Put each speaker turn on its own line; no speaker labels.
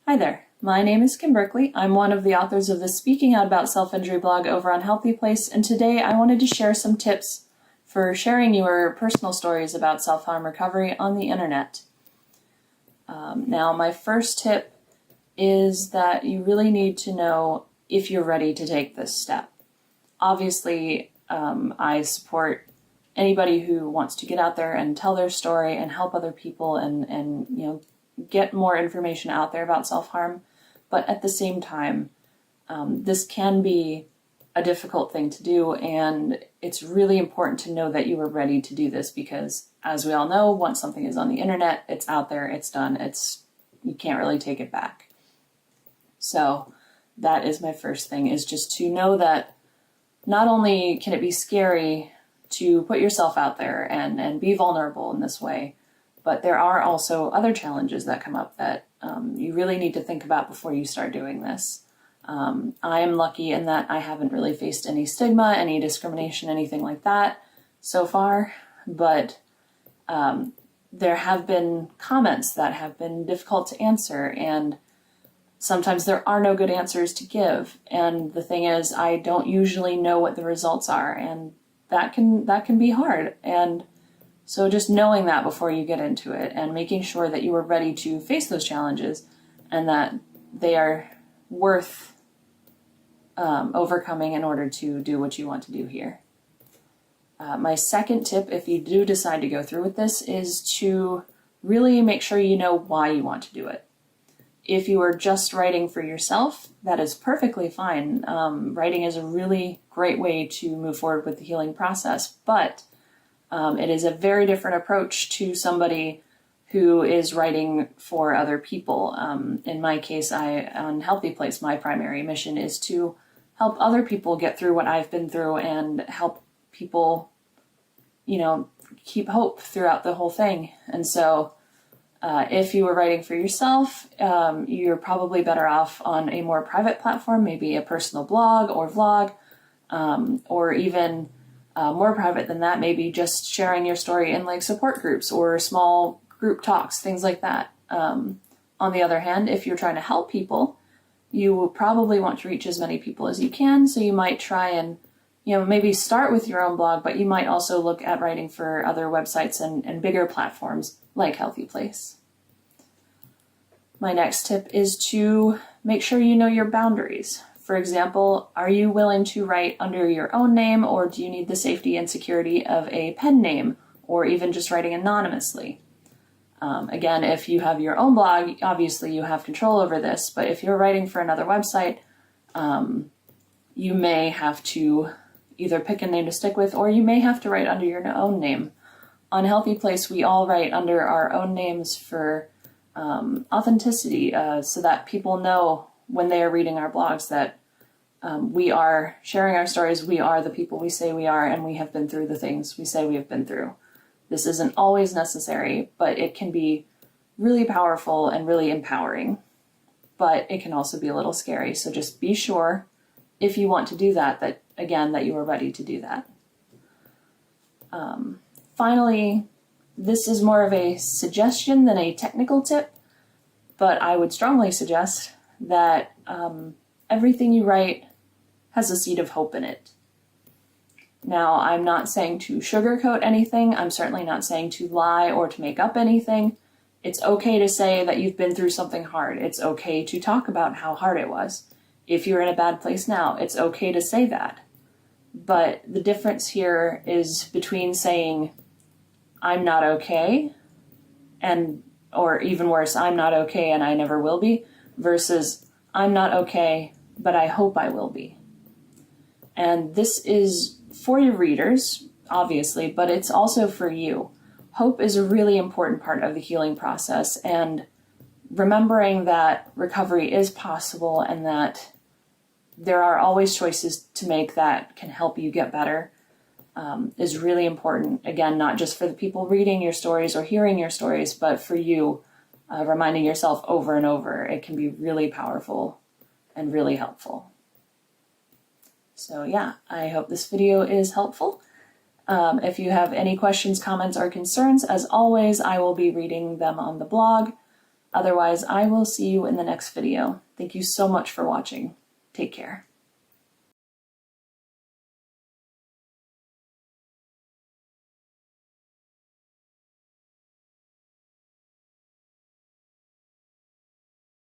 Hi there, my name is Kim Berkeley. I'm one of the authors of the Speaking Out About Self-Injury blog over on HealthyPlace, and today I wanted to share some tips for sharing your personal stories about self-harm recovery on the internet. Now, my first tip is that you really need to know if you're ready to take this step. Obviously, I support anybody who wants to get out there and tell their story and help other people and get more information out there about self-harm. But at the same time, this can be a difficult thing to do, and it's really important to know that you are ready to do this because, as we all know, once something is on the internet, it's out there, it's done, you can't really take it back. So that is my first thing, is just to know that not only can it be scary to put yourself out there and be vulnerable in this way, but there are also other challenges that come up that you really need to think about before you start doing this. I am lucky in that I haven't really faced any stigma, any discrimination, anything like that so far, but there have been comments that have been difficult to answer, and sometimes there are no good answers to give. And the thing is, I don't usually know what the results are, and that can be hard. And so just knowing that before you get into it and making sure that you are ready to face those challenges and that they are worth overcoming in order to do what you want to do here. My second tip, if you do decide to go through with this, is to really make sure you know why you want to do it. If you are just writing for yourself, that is perfectly fine. Writing is a really great way to move forward with the healing process, but it is a very different approach to somebody who is writing for other people. In my case, on HealthyPlace, my primary mission is to help other people get through what I've been through and help people, keep hope throughout the whole thing. And so if you were writing for yourself, you're probably better off on a more private platform, maybe a personal blog or vlog, or even more private than that, maybe just sharing your story in like support groups or small group talks, things like that. On the other hand, if you're trying to help people, you will probably want to reach as many people as you can. So you might try and, maybe start with your own blog, but you might also look at writing for other websites and bigger platforms like HealthyPlace. My next tip is to make sure you know your boundaries. For example, are you willing to write under your own name, or do you need the safety and security of a pen name, or even just writing anonymously? Again, if you have your own blog, obviously you have control over this, but if you're writing for another website, you may have to either pick a name to stick with, or you may have to write under your own name. On HealthyPlace, we all write under our own names for authenticity, so that people know when they are reading our blogs that we are sharing our stories, we are the people we say we are, and we have been through the things we say we have been through. This isn't always necessary, but it can be really powerful and really empowering. But it can also be a little scary, so just be sure, if you want to do that you are ready to do that. Finally, this is more of a suggestion than a technical tip, but I would strongly suggest that everything you write has a seed of hope in it. Now, I'm not saying to sugarcoat anything. I'm certainly not saying to lie or to make up anything. It's okay to say that you've been through something hard. It's okay to talk about how hard it was. If you're in a bad place now, it's okay to say that. But the difference here is between saying, I'm not okay, or even worse, I'm not okay and I never will be, versus I'm not okay, but I hope I will be. And this is for your readers, obviously, but it's also for you. Hope is a really important part of the healing process, and remembering that recovery is possible and that there are always choices to make that can help you get better is really important. Again, not just for the people reading your stories or hearing your stories, but for you, reminding yourself over and over. It can be really powerful and really helpful. So yeah, I hope this video is helpful. If you have any questions, comments, or concerns, as always, I will be reading them on the blog. Otherwise, I will see you in the next video. Thank you so much for watching. Take care.